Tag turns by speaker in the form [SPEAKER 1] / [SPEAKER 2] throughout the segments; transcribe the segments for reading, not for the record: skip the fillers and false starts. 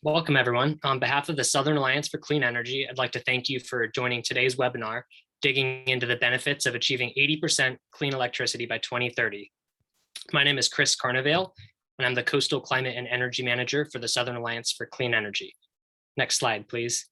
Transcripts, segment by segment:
[SPEAKER 1] Welcome, everyone. On behalf of the Southern Alliance for Clean Energy, I'd like to thank you for joining today's webinar, digging into the benefits of achieving 80% clean electricity by 2030. My name is Chris Carnevale, and I'm the Coastal Climate and Energy Manager for the Southern Alliance for Clean Energy. Next slide, please.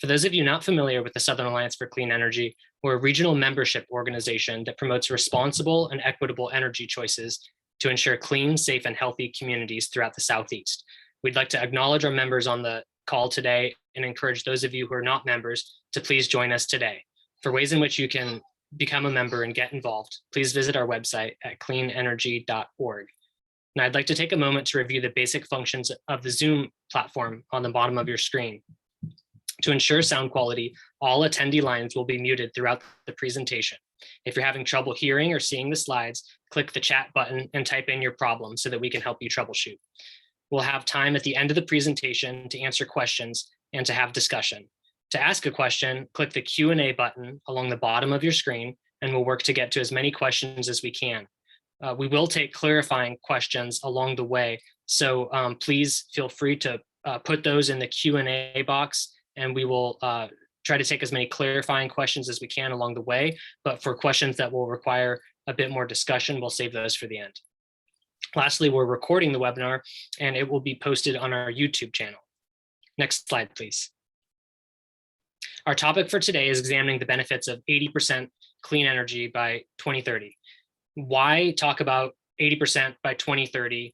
[SPEAKER 1] For those of you not familiar with the Southern Alliance for Clean Energy, we're a regional membership organization that promotes responsible and equitable energy choices to ensure clean, safe, and healthy communities throughout the Southeast. We'd like to acknowledge our members on the call today and encourage those of you who are not members to please join us today. For ways in which you can become a member and get involved, please visit our website at cleanenergy.org. Now, I'd like to take a moment to review the basic functions of the Zoom platform on the bottom of your screen. To ensure sound quality, all attendee lines will be muted throughout the presentation. If you're having trouble hearing or seeing the slides, click the chat button and type in your problem so that we can help you troubleshoot. We'll have time at the end of the presentation to answer questions and to have discussion. To ask a question, click the Q&A button along the bottom of your screen, and we'll work to get to as many questions as we can. We will take clarifying questions along the way, so please feel free to put those in the Q&A box, and we will try to take as many clarifying questions as we can along the way. But for questions that will require a bit more discussion, we'll save those for the end. Lastly, we're recording the webinar and it will be posted on our YouTube channel. Next slide, please. Our topic for today is examining the benefits of 80% clean energy by 2030. Why talk about 80% by 2030?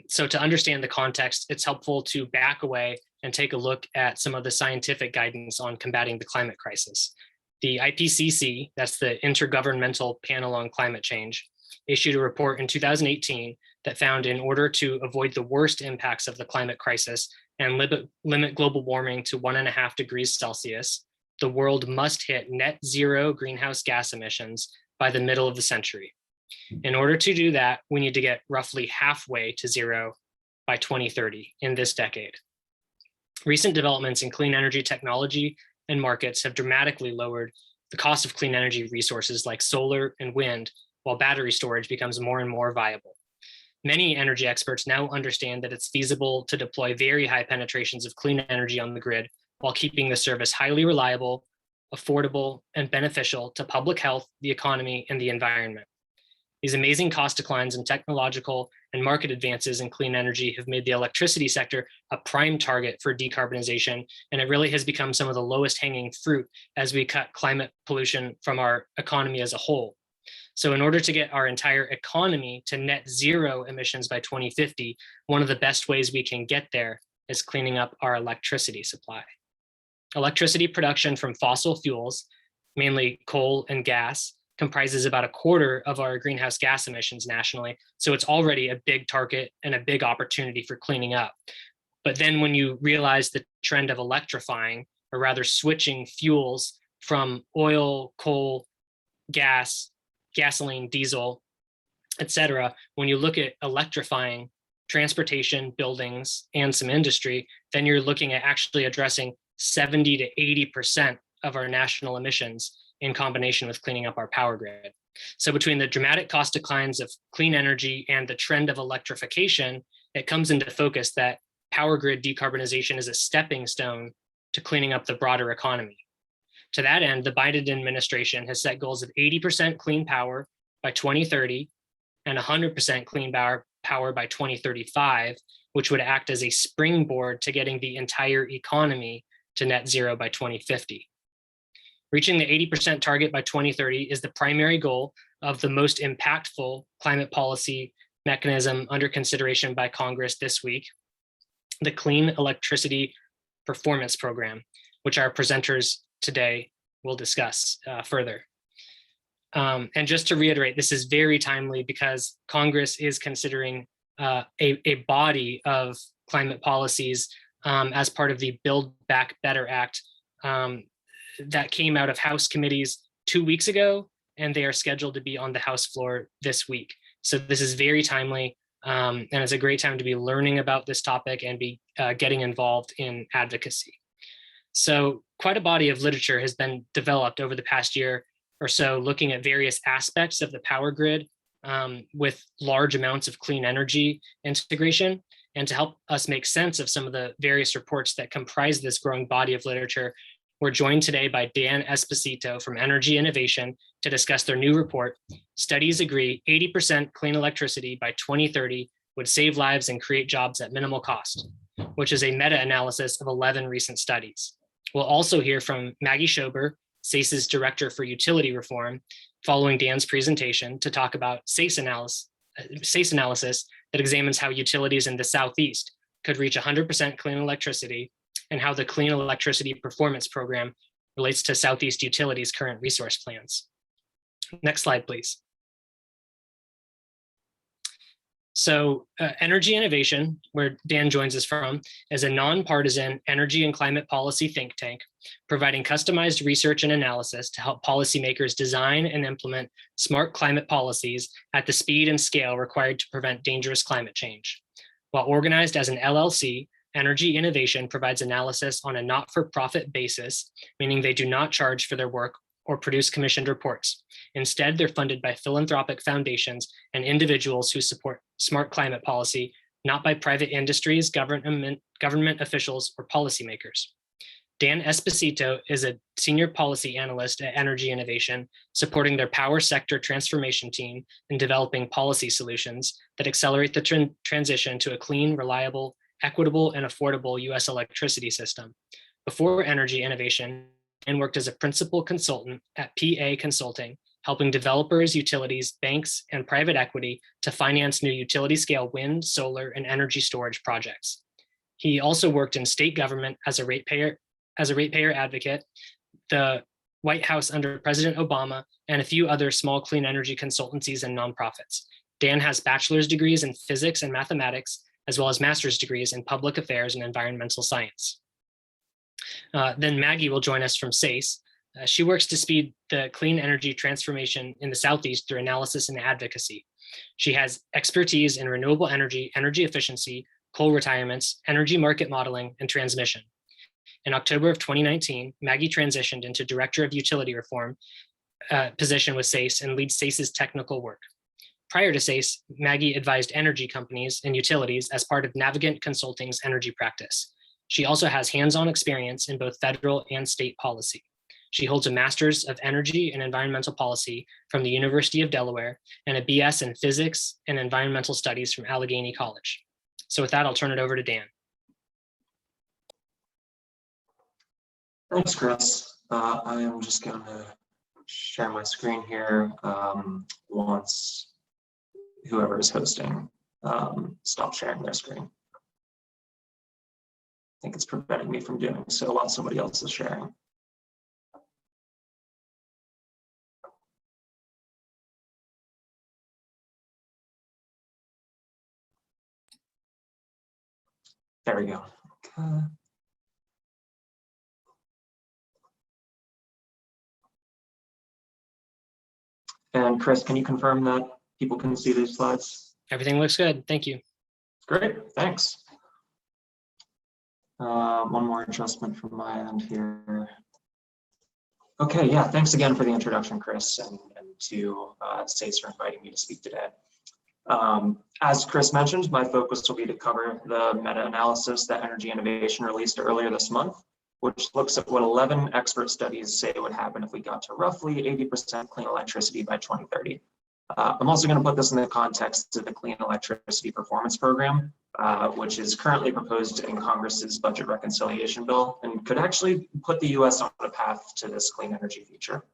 [SPEAKER 1] So to understand the context, it's helpful to back away and take a look at some of the scientific guidance on combating the climate crisis. The IPCC, that's the Intergovernmental Panel on Climate Change, issued a report in 2018 that found in order to avoid the worst impacts of the climate crisis and limit global warming to 1.5 degrees Celsius, the world must hit net zero greenhouse gas emissions by the middle of the century. In order to do that, we need to get roughly halfway to zero by 2030 in this decade. Recent developments in clean energy technology and markets have dramatically lowered the cost of clean energy resources like solar and wind, while battery storage becomes more and more viable. Many energy experts now understand that it's feasible to deploy very high penetrations of clean energy on the grid while keeping the service highly reliable, affordable, and beneficial to public health, the economy, and the environment. These amazing cost declines and technological and market advances in clean energy have made the electricity sector a prime target for decarbonization, and it really has become some of the lowest hanging fruit as we cut climate pollution from our economy as a whole. So in order to get our entire economy to net zero emissions by 2050, one of the best ways we can get there is cleaning up our electricity supply. Electricity production from fossil fuels, mainly coal and gas, comprises about 1/4 of our greenhouse gas emissions nationally. So it's already a big target and a big opportunity for cleaning up. But then when you realize the trend of electrifying, or rather switching fuels from oil, coal, gas, gasoline, diesel, etc., when you look at electrifying transportation, buildings, and some industry, then you're looking at actually addressing 70 to 80% of our national emissions in combination with cleaning up our power grid. So between the dramatic cost declines of clean energy and the trend of electrification, it comes into focus that power grid decarbonization is a stepping stone to cleaning up the broader economy. To that end, the Biden administration has set goals of 80% clean power by 2030 and 100% clean power by 2035, which would act as a springboard to getting the entire economy to net zero by 2050. Reaching the 80% target by 2030 is the primary goal of the most impactful climate policy mechanism under consideration by Congress this week, the Clean Electricity Performance Program, which our presenters today will discuss further. And just to reiterate, this is very timely because Congress is considering a body of climate policies as part of the Build Back Better Act that came out of House committees 2 weeks ago, and they are scheduled to be on the House floor this week. So this is very timely, and it's a great time to be learning about this topic and be getting involved in advocacy. So quite a body of literature has been developed over the past year or so, looking at various aspects of the power grid with large amounts of clean energy integration. And to help us make sense of some of the various reports that comprise this growing body of literature, we're joined today by Dan Esposito from Energy Innovation to discuss their new report, Studies Agree 80% Clean Electricity by 2030 would save lives and create jobs at minimal cost, which is a meta-analysis of 11 recent studies. We'll also hear from Maggie Shober, SACE's Director for Utility Reform, following Dan's presentation to talk about SACE analysis that examines how utilities in the Southeast could reach 100% clean electricity and how the Clean Electricity Performance Program relates to Southeast Utilities' current resource plans. Next slide, please. So Energy Innovation, where Dan joins us from, is a nonpartisan energy and climate policy think tank, providing customized research and analysis to help policymakers design and implement smart climate policies at the speed and scale required to prevent dangerous climate change. While organized as an LLC, Energy Innovation provides analysis on a not-for-profit basis, meaning they do not charge for their work or produce commissioned reports. Instead, they're funded by philanthropic foundations and individuals who support smart climate policy, not by private industries, government officials, or policymakers. Dan Esposito is a senior policy analyst at Energy Innovation, supporting their power sector transformation team in developing policy solutions that accelerate the transition to a clean, reliable, equitable, and affordable US electricity system. Before Energy Innovation, and worked as a principal consultant at PA Consulting, helping developers, utilities, banks, and private equity to finance new utility-scale wind, solar, and energy storage projects. He also worked in state government as a ratepayer advocate, the White House under President Obama, and a few other small clean energy consultancies and nonprofits. Dan has bachelor's degrees in physics and mathematics, as well as master's degrees in public affairs and environmental science. Then Maggie will join us from SACE. She works to speed the clean energy transformation in the Southeast through analysis and advocacy. She has expertise in renewable energy, energy efficiency, coal retirements, energy market modeling, and transmission. In October of 2019, Maggie transitioned into Director of Utility Reform position with SACE and leads SACE's technical work. Prior to SACE, Maggie advised energy companies and utilities as part of Navigant Consulting's energy practice. She also has hands-on experience in both federal and state policy. She holds a Master's of Energy and Environmental Policy from the University of Delaware and a BS in Physics and Environmental Studies from Allegheny College. So with that, I'll turn it over to Dan.
[SPEAKER 2] Thanks, Chris. I am just going to share my screen here once whoever is hosting stops sharing their screen. I think it's preventing me from doing so while somebody else is sharing. There we go. Okay. And Chris, can you confirm that people can see these slides?
[SPEAKER 1] Everything looks good. Thank you.
[SPEAKER 2] Great, thanks. One more adjustment from my end here. Okay, yeah, thanks again for the introduction, Chris, and to SACE for inviting me to speak today. As Chris mentioned, my focus will be to cover the meta-analysis that Energy Innovation released earlier this month, which looks at what 11 expert studies say would happen if we got to roughly 80% clean electricity by 2030. I'm also going to put this in the context of the Clean Electricity Performance Program, which is currently proposed in Congress's budget reconciliation bill and could actually put the US on a path to this clean energy future.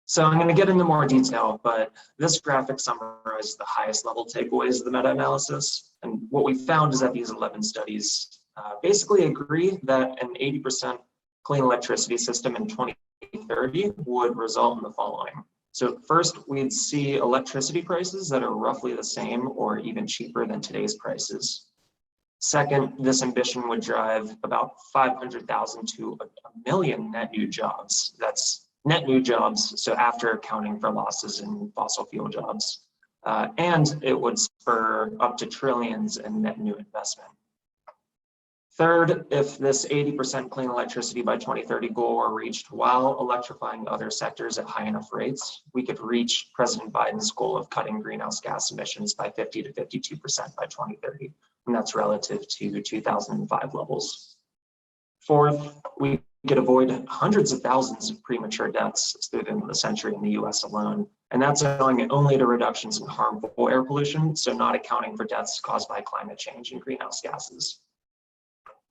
[SPEAKER 2] So I'm going to get into more detail, but this graphic summarizes the highest level takeaways of the meta-analysis. And what we found is that these 11 studies basically agree that an 80% clean electricity system in 2030 would result in the following. So first, we'd see electricity prices that are roughly the same or even cheaper than today's prices. Second, this ambition would drive about 500,000 to a million net new jobs. That's net new jobs, so after accounting for losses in fossil fuel jobs. And it would spur up to trillions in net new investment. Third, if this 80% clean electricity by 2030 goal were reached while electrifying other sectors at high enough rates, we could reach President Biden's goal of cutting greenhouse gas emissions by 50 to 52% by 2030, and that's relative to 2005 levels. Fourth, we could avoid hundreds of thousands of premature deaths through the end of the century in the US alone, and that's owing only to reductions in harmful air pollution, so not accounting for deaths caused by climate change and greenhouse gases.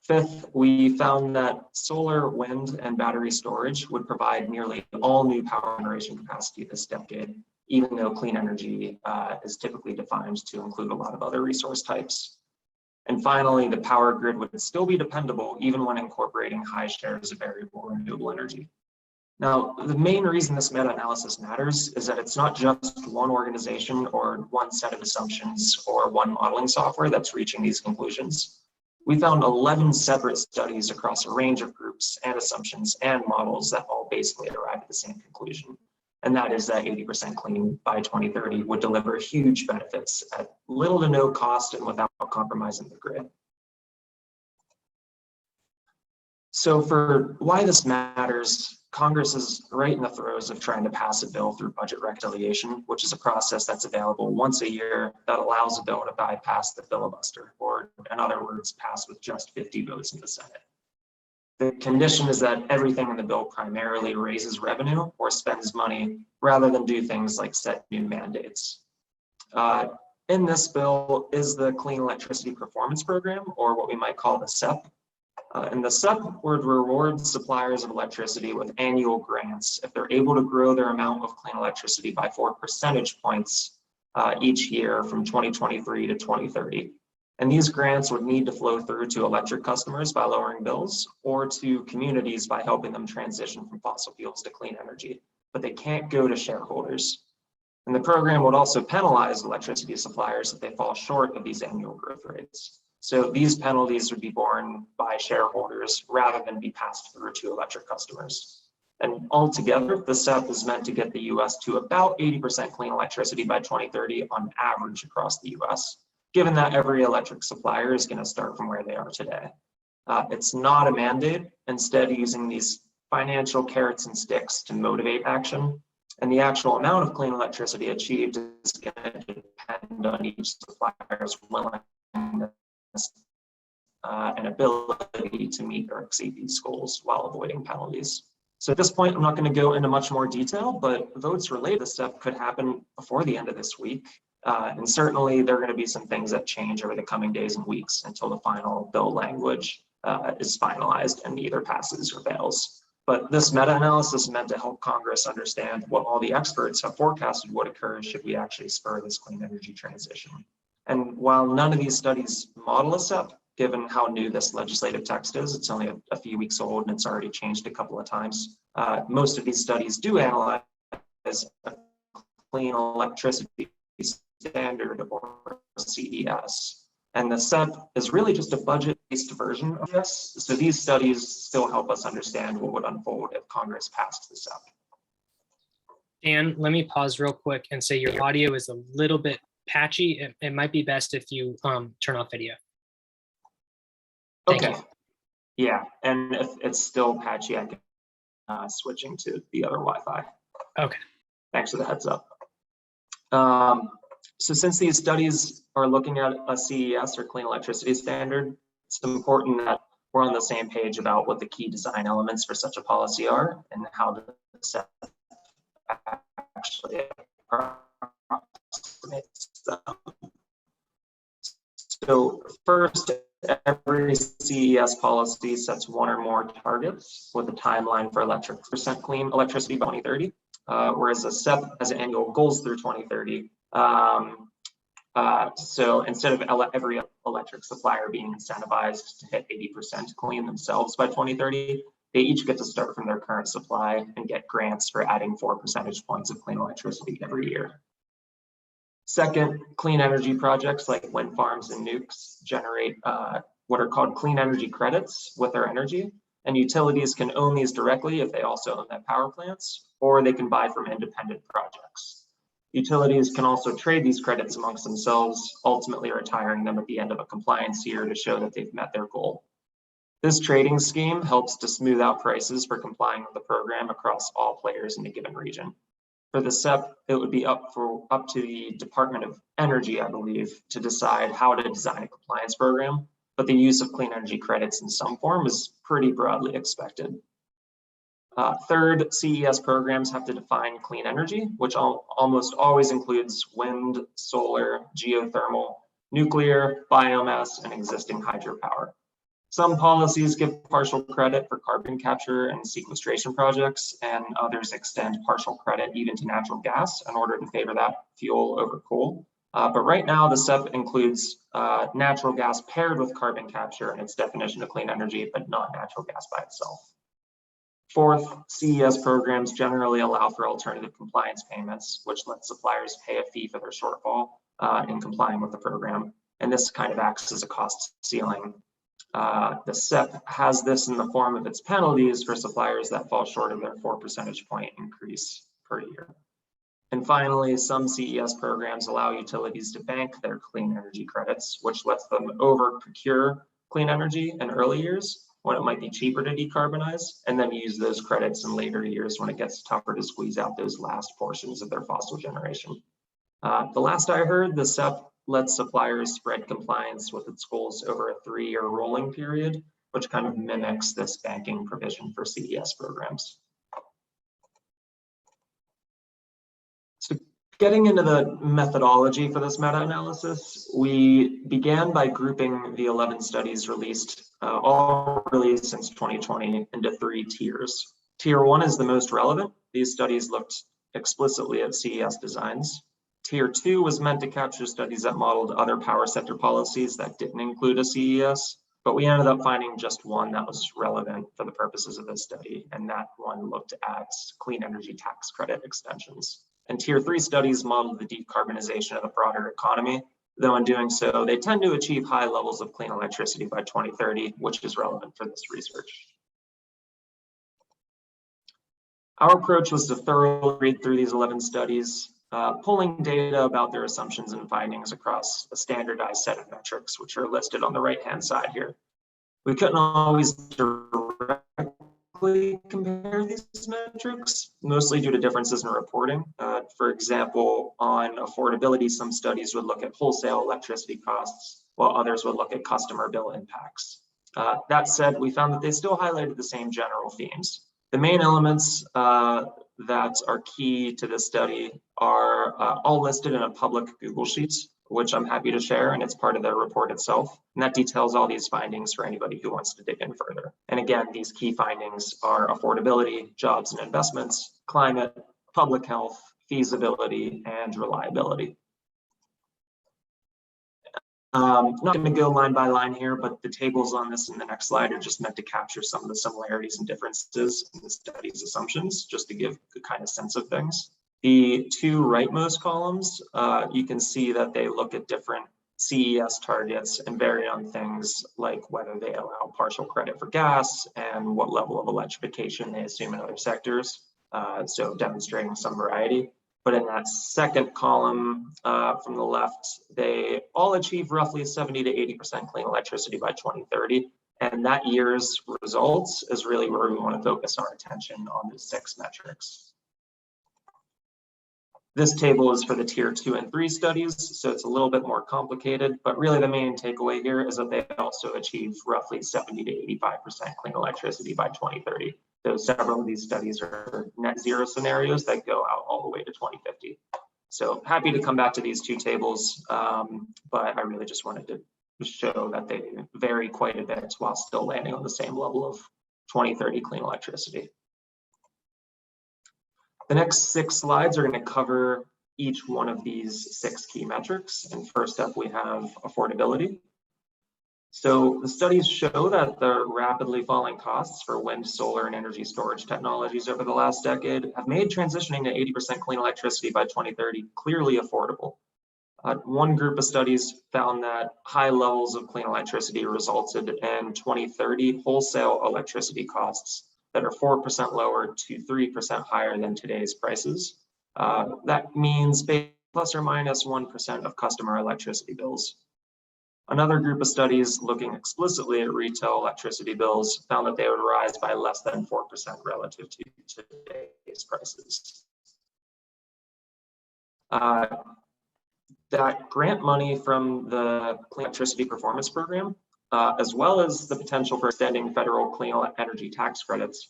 [SPEAKER 2] Fifth, we found that solar, wind, and battery storage would provide nearly all new power generation capacity this decade, even though clean energy is typically defined to include a lot of other resource types. And finally, the power grid would still be dependable even when incorporating high shares of variable renewable energy. Now, the main reason this meta-analysis matters is that it's not just one organization or one set of assumptions or one modeling software that's reaching these conclusions. We found 11 separate studies across a range of groups and assumptions and models that all basically arrived at the same conclusion. And that is that 80% clean by 2030 would deliver huge benefits at little to no cost and without compromising the grid. So for why this matters, Congress is right in the throes of trying to pass a bill through budget reconciliation, which is a process that's available once a year that allows a bill to bypass the filibuster, or in other words, pass with just 50 votes in the Senate. The condition is that everything in the bill primarily raises revenue or spends money rather than do things like set new mandates. In this bill is the Clean Electricity Performance Program, or what we might call the CEPP. And the CEPP would reward suppliers of electricity with annual grants if they're able to grow their amount of clean electricity by 4 percentage points each year from 2023 to 2030. And these grants would need to flow through to electric customers by lowering bills or to communities by helping them transition from fossil fuels to clean energy, but they can't go to shareholders. And the program would also penalize electricity suppliers if they fall short of these annual growth rates. So these penalties would be borne by shareholders rather than be passed through to electric customers. And altogether, the CEPP is meant to get the US to about 80% clean electricity by 2030 on average across the US, given that every electric supplier is going to start from where they are today. It's not a mandate, instead using these financial carrots and sticks to motivate action. And the actual amount of clean electricity achieved is going to depend on each supplier's willingness and ability to meet or exceed these goals while avoiding penalties. So at this point, I'm not going to go into much more detail, but votes related to this stuff could happen before the end of this week. And certainly there are going to be some things that change over the coming days and weeks until the final bill language is finalized and either passes or fails. But this meta-analysis is meant to help Congress understand what all the experts have forecasted would occur should we actually spur this clean energy transition. And while none of these studies model a CEPP, given how new this legislative text is, it's only a few weeks old and it's already changed a couple of times. Most of these studies do analyze a clean electricity standard, or CES. And the CEPP is really just a budget-based version of this. So these studies still help us understand what would unfold if Congress passed the CEPP.
[SPEAKER 1] Dan, let me pause real quick and say your audio is a little bit patchy. It might be best if you turn off video. Thank
[SPEAKER 2] Okay.
[SPEAKER 1] you.
[SPEAKER 2] Yeah, and if it's still patchy, I can switching to the other Wi-Fi.
[SPEAKER 1] Okay.
[SPEAKER 2] Thanks for the heads up. So since these studies are looking at a CES or clean electricity standard, it's important that we're on the same page about what the key design elements for such a policy are and how the CEPP actually approximates them. So first, every CES policy sets one or more targets with a timeline for 100% clean electricity by 2030, whereas a CEPP has annual goals through 2030. So instead of every electric supplier being incentivized to hit 80% clean themselves by 2030, they each get to start from their current supply and get grants for adding 4 percentage points of clean electricity every year. Second, clean energy projects like wind farms and nukes generate what are called clean energy credits with their energy, and utilities can own these directly if they also own their power plants, or they can buy from independent projects. Utilities can also trade these credits amongst themselves, ultimately retiring them at the end of a compliance year to show that they've met their goal. This trading scheme helps to smooth out prices for complying with the program across all players in a given region. For the CEPP, it would be up to the Department of Energy, I believe, to decide how to design a compliance program, but the use of clean energy credits in some form is pretty broadly expected. Third, CES programs have to define clean energy, which almost always includes wind, solar, geothermal, nuclear, biomass, and existing hydropower. Some policies give partial credit for carbon capture and sequestration projects, and others extend partial credit even to natural gas in order to favor that fuel over coal. But right now, the CEPP includes natural gas paired with carbon capture in its definition of clean energy, but not natural gas by itself. Fourth, CES programs generally allow for alternative compliance payments, which let suppliers pay a fee for their shortfall in complying with the program. And this kind of acts as a cost ceiling. The CEPP has this in the form of its penalties for suppliers that fall short of their 4 percentage point increase per year. And finally, some CES programs allow utilities to bank their clean energy credits, which lets them over procure clean energy in early years when it might be cheaper to decarbonize, and then use those credits in later years when it gets tougher to squeeze out those last portions of their fossil generation. The last I heard, the CEPP lets suppliers spread compliance with its goals over a 3-year rolling period, which kind of mimics this banking provision for CES programs. So getting into the methodology for this meta-analysis, we began by grouping the 11 studies all released since 2020 into 3 tiers. Tier 1 is the most relevant. These studies looked explicitly at CES designs. Tier 2 was meant to capture studies that modeled other power sector policies that didn't include a CES, but we ended up finding just one that was relevant for the purposes of this study, and that one looked at clean energy tax credit extensions. And Tier 3 studies modeled the decarbonization of the broader economy, though in doing so, they tend to achieve high levels of clean electricity by 2030, which is relevant for this research. Our approach was to thoroughly read through these 11 studies, pulling data about their assumptions and findings across a standardized set of metrics, which are listed on the right-hand side here. We couldn't always directly compare these metrics, mostly due to differences in reporting. For example, on affordability, some studies would look at wholesale electricity costs, while others would look at customer bill impacts. That said, we found that they still highlighted the same general themes. The main elements that are key to this study are all listed in a public Google Sheets, which I'm happy to share, and it's part of the report itself. And that details all these findings for anybody who wants to dig in further. And again, these key findings are affordability, jobs and investments, climate, public health, feasibility, and reliability. Not going to go line by line here, but the tables on this in the next slide are just meant to capture some of the similarities and differences in the study's assumptions, just to give a kind of sense of things. The 2 rightmost columns, you can see that they look at different CES targets and vary on things like whether they allow partial credit for gas and what level of electrification they assume in other sectors, so demonstrating some variety. But in that second column from the left, they all achieve roughly 70 to 80% clean electricity by 2030. And that year's results is really where we want to focus our attention on the 6 metrics. This table is for the Tier 2 and 3 studies, so it's a little bit more complicated, but really the main takeaway here is that they also achieve roughly 70 to 85% clean electricity by 2030. So several of these studies are net zero scenarios that go out all the way to 2050. So happy to come back to these 2 tables, but I really just wanted to show that they vary quite a bit while still landing on the same level of 2030 clean electricity. The next 6 slides are going to cover each one of these 6 key metrics. And first up, we have affordability. So the studies show that the rapidly falling costs for wind, solar, and energy storage technologies over the last decade have made transitioning to 80% clean electricity by 2030 clearly affordable. One group of studies found that high levels of clean electricity resulted in 2030 wholesale electricity costs that are 4% lower to 3% higher than today's prices. That means plus or minus 1% of customer electricity bills. Another group of studies looking explicitly at retail electricity bills found that they would rise by less than 4% relative to today's prices. That grant money from the Clean Electricity Performance Program, as well as the potential for extending federal clean energy tax credits,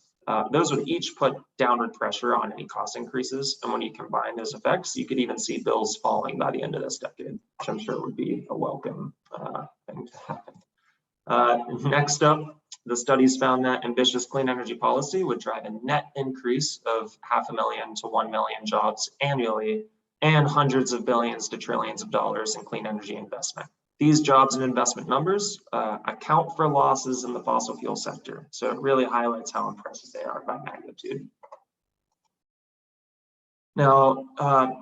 [SPEAKER 2] those would each put downward pressure on any cost increases. And when you combine those effects, you could even see bills falling by the end of this decade, which I'm sure would be a welcome thing to happen. Next up, the studies found that ambitious clean energy policy would drive a net increase of 500,000 to 1 million jobs annually and hundreds of billions to trillions of dollars in clean energy investment. These jobs and investment numbers account for losses in the fossil fuel sector. So it really highlights how impressive they are by magnitude. Now,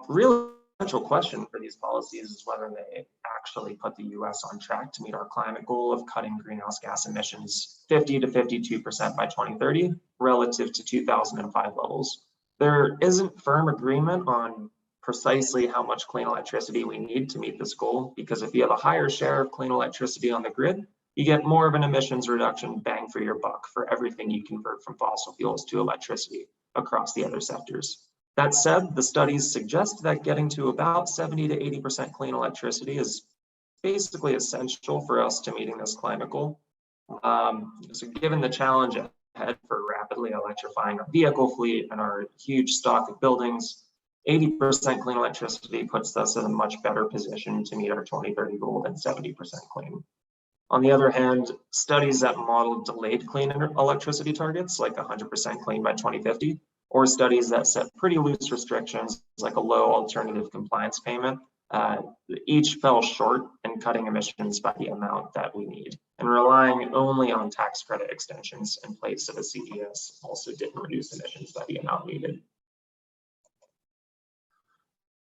[SPEAKER 2] really essential question for these policies is whether they actually put the US on track to meet our climate goal of cutting greenhouse gas emissions 50 to 52% by 2030 relative to 2005 levels. There isn't firm agreement on precisely how much clean electricity we need to meet this goal, because if you have a higher share of clean electricity on the grid, you get more of an emissions reduction bang for your buck for everything you convert from fossil fuels to electricity across the other sectors. That said, the studies suggest that getting to about 70 to 80% clean electricity is basically essential for us to meeting this climate goal. So given the challenge ahead for rapidly electrifying our vehicle fleet and our huge stock of buildings, 80% clean electricity puts us in a much better position to meet our 2030 goal than 70% clean. On the other hand, studies that model delayed clean electricity targets, like 100% clean by 2050, or studies that set pretty loose restrictions, like a low alternative compliance payment, each fell short in cutting emissions by the amount that we need. And relying only on tax credit extensions in place of a CES also didn't reduce emissions by the amount needed.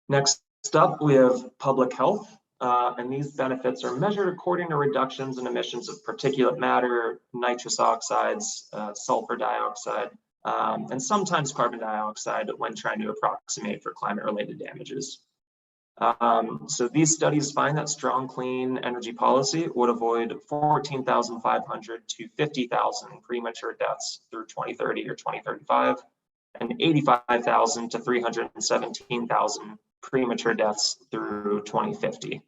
[SPEAKER 2] Next up, we have public health, and these benefits are measured according to reductions in emissions of particulate matter, nitrous oxides, sulfur dioxide, and sometimes carbon dioxide when trying to approximate for climate-related damages. So these studies find that strong clean energy policy would avoid 14,500 to 50,000 premature deaths through 2030 or 2035, and 85,000 to 317,000 premature deaths through 2050.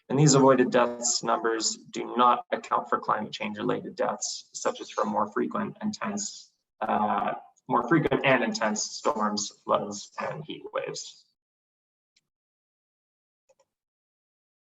[SPEAKER 2] And these avoided deaths numbers do not account for climate change related deaths, such as from more frequent and intense storms, floods, and heat waves.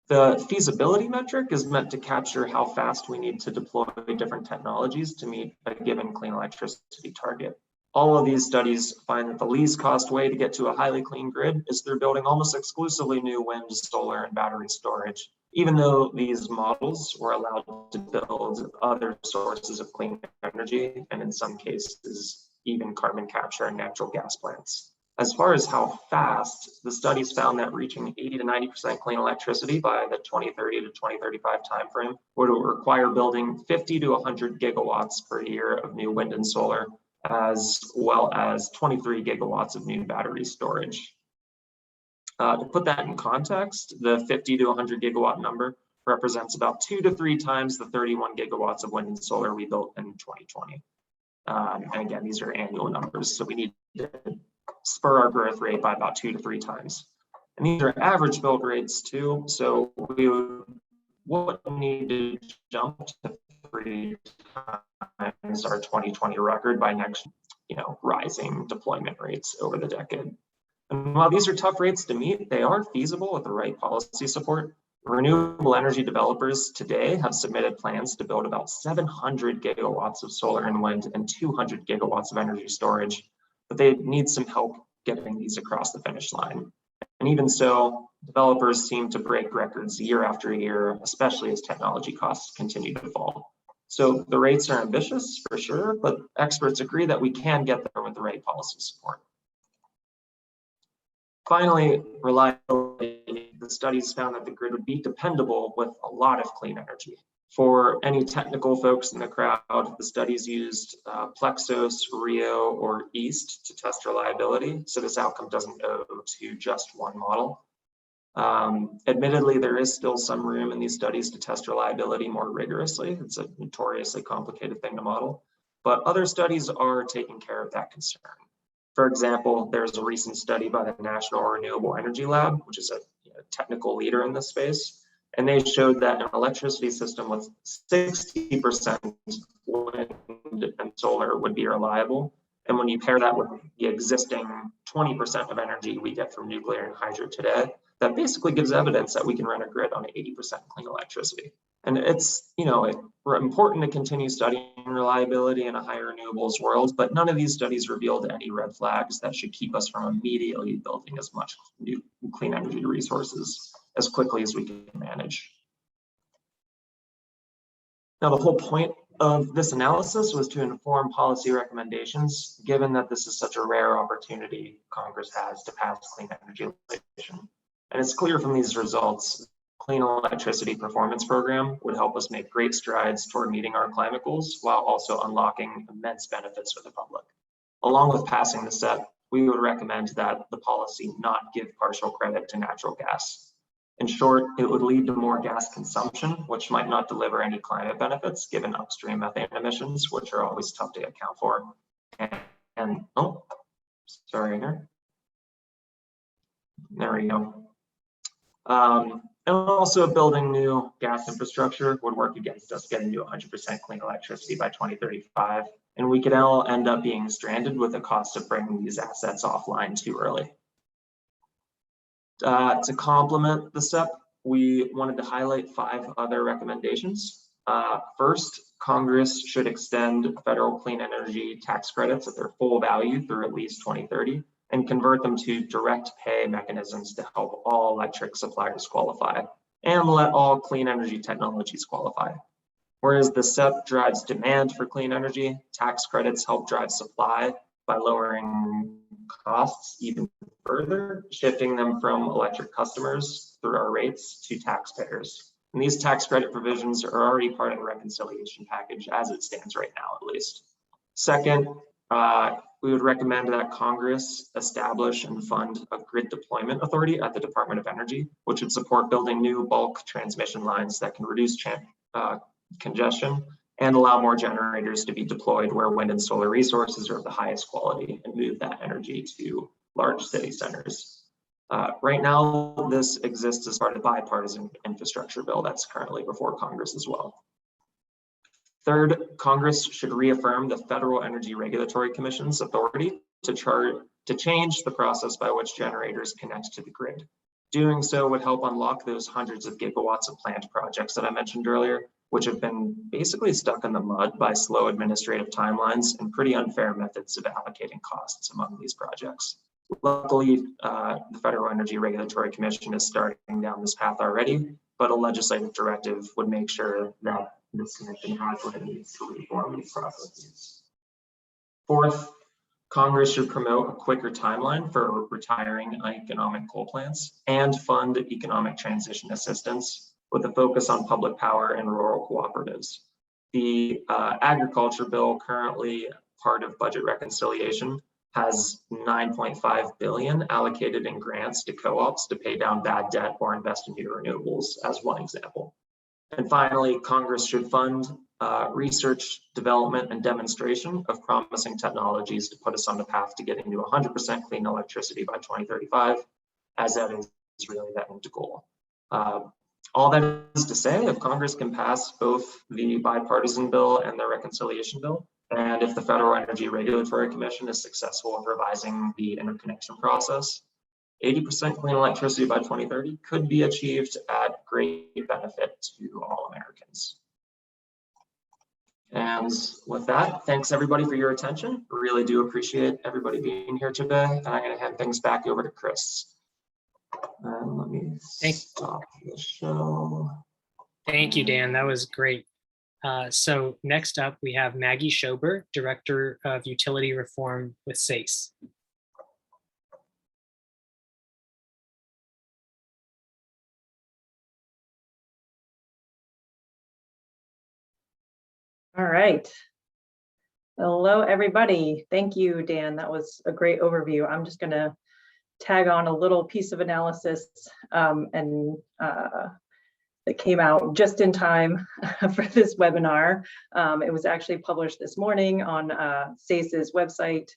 [SPEAKER 2] The feasibility metric is meant to capture how fast we need to deploy different technologies to meet a given clean electricity target. All of these studies find that the least cost way to get to a highly clean grid is through building almost exclusively new wind, solar, and battery storage, even though these models were allowed to build other sources of clean energy, and in some cases, even carbon capture and natural gas plants. As far as how fast, the studies found that reaching 80 to 90% clean electricity by the 2030 to 2035 timeframe would require building 50 to 100 gigawatts per year of new wind and solar, as well as 23 gigawatts of new battery storage. To put that in context, the 50 to 100 gigawatt number represents about 2 to 3 times the 31 gigawatts of wind and solar we built in 2020. And again, these are annual numbers, so we need to spur our growth rate by about 2 to 3 times. And these are average build rates too, so we would need to jump to 3 times our 2020 record by next, rising deployment rates over the decade. And while these are tough rates to meet, they are feasible with the right policy support. Renewable energy developers today have submitted plans to build about 700 gigawatts of solar and wind and 200 gigawatts of energy storage, but they need some help getting these across the finish line. And even so, developers seem to break records year after year, especially as technology costs continue to fall. So the rates are ambitious for sure, but experts agree that we can get there with the right policy support. Finally, reliability. The studies found that the grid would be dependable with a lot of clean energy. For any technical folks in the crowd, the studies used Plexos, Rio, or EAST to test reliability, so this outcome doesn't owe to just one model. Admittedly, there is still some room in these studies to test reliability more rigorously. It's a notoriously complicated thing to model, but other studies are taking care of that concern. For example, there's a recent study by the National Renewable Energy Lab, which is a technical leader in this space, and they showed that an electricity system with 60% wind and solar would be reliable. And when you pair that with the existing 20% of energy we get from nuclear and hydro today, that basically gives evidence that we can run a grid on 80% clean electricity. And it's, important to continue studying reliability in a high renewables world, but none of these studies revealed any red flags that should keep us from immediately building as much new clean energy resources as quickly as we can manage. Now, the whole point of this analysis was to inform policy recommendations, given that this is such a rare opportunity Congress has to pass clean energy legislation. And it's clear from these results, Clean Electricity Performance Program would help us make great strides toward meeting our climate goals while also unlocking immense benefits for the public. Along with passing the CEPP, we would recommend that the policy not give partial credit to natural gas. In short, it would lead to more gas consumption, which might not deliver any climate benefits given upstream methane emissions, which are always tough to account for. And oh, sorry here. There we go. And also building new gas infrastructure would work against us getting to 100% clean electricity by 2035. And we could all end up being stranded with the cost of bringing these assets offline too early. To complement the CEPP, we wanted to highlight 5 other recommendations. First, Congress should extend federal clean energy tax credits at their full value through at least 2030 and convert them to direct pay mechanisms to help all electric suppliers qualify and let all clean energy technologies qualify. Whereas the CEPP drives demand for clean energy, tax credits help drive supply by lowering costs even further, shifting them from electric customers through our rates to taxpayers. And these tax credit provisions are already part of the reconciliation package as it stands right now, at least. Second, we would recommend that Congress establish and fund a grid deployment authority at the Department of Energy, which would support building new bulk transmission lines that can reduce congestion and allow more generators to be deployed where wind and solar resources are of the highest quality and move that energy to large city centers. Right now, this exists as part of the bipartisan infrastructure bill that's currently before Congress as well. Third, Congress should reaffirm the Federal Energy Regulatory Commission's authority to change the process by which generators connect to the grid. Doing so would help unlock those hundreds of gigawatts of planned projects that I mentioned earlier, which have been basically stuck in the mud by slow administrative timelines and pretty unfair methods of allocating costs among these projects. Luckily, the Federal Energy Regulatory Commission is starting down this path already, but a legislative directive would make sure that this commission has what it needs to reform these processes. Fourth, Congress should promote a quicker timeline for retiring uneconomic coal plants and fund economic transition assistance with a focus on public power and rural cooperatives. The agriculture bill, currently part of budget reconciliation, has $9.5 billion allocated in grants to co-ops to pay down bad debt or invest in new renewables, as one example. And finally, Congress should fund research, development, and demonstration of promising technologies to put us on the path to getting to 100% clean electricity by 2035, as that is really that end goal. All that is to say, if Congress can pass both the bipartisan bill and the reconciliation bill, and if the Federal Energy Regulatory Commission is successful in revising the interconnection process, 80% clean electricity by 2030 could be achieved at great benefit to all Americans. And with that, thanks everybody for your attention. Really do appreciate everybody being here today. And I'm going to hand things back over to Chris. Let me stop the show.
[SPEAKER 1] Thank you, Dan. That was great. So next up, we have Maggie Shober, Director of Utility Reform with SACE.
[SPEAKER 3] All right. Hello, everybody. Thank you, Dan. That was a great overview. I'm just going to tag on a little piece of analysis that came out just in time for this webinar. It was actually published this morning on SACE's website,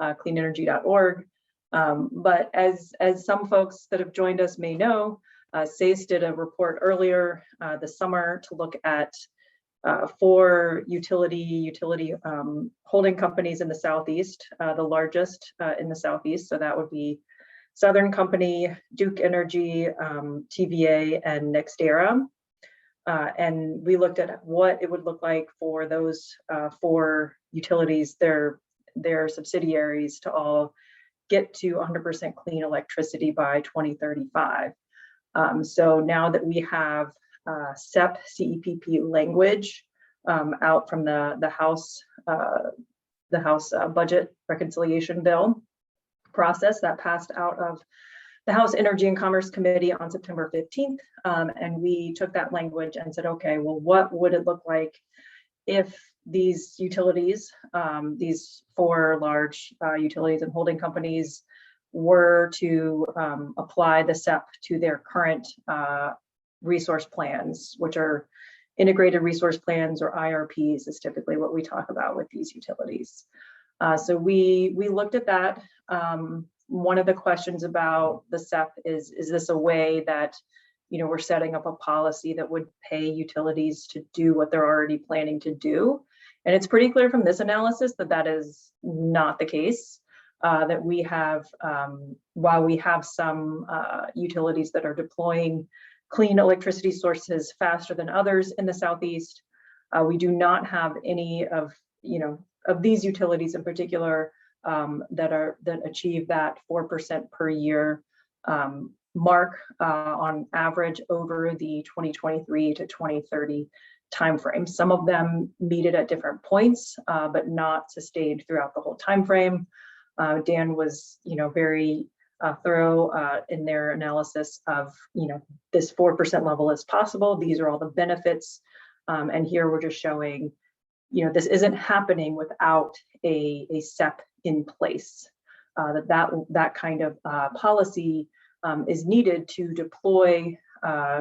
[SPEAKER 3] cleanenergy.org. But as some folks that have joined us may know, SACE did a report earlier this summer to look at 4 utility holding companies in the Southeast, the largest in the Southeast. So that would be Southern Company, Duke Energy, TVA, and NextEra. And we looked at what it would look like for those 4 utilities, their subsidiaries, to all get to 100% clean electricity by 2035. So now that we have CEPP, CEPP language out from the House budget reconciliation bill process that passed out of the House Energy and Commerce Committee on September 15th. And we took that language and said, okay, well, what would it look like if these utilities, these 4 large utilities and holding companies, were to apply the CEPP to their current resource plans, which are integrated resource plans, or IRPs is typically what we talk about with these utilities. So we looked at that. One of the questions about the CEPP is this a way that, you know, we're setting up a policy that would pay utilities to do what they're already planning to do? And it's pretty clear from this analysis that that is not the case. That we have, while we have some utilities that are deploying clean electricity sources faster than others in the Southeast, we do not have any of, of these utilities in particular that achieve that 4% per year mark on average over the 2023 to 2030 timeframe. Some of them meet it at different points, but not sustained throughout the whole timeframe. Dan was, very thorough in their analysis of, this 4% level is possible. These are all the benefits. And here we're just showing, this isn't happening without a CEPP in place. That kind of policy is needed to deploy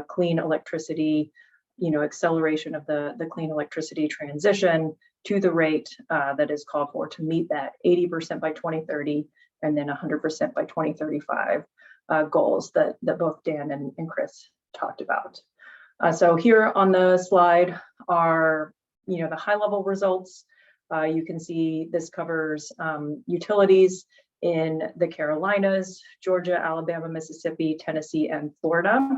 [SPEAKER 3] clean electricity, acceleration of the clean electricity transition to the rate that is called for to meet that 80% by 2030 and then 100% by 2035 goals that both Dan and Chris talked about. So here on the slide are, the high level results. You can see this covers utilities in the Carolinas, Georgia, Alabama, Mississippi, Tennessee, and Florida.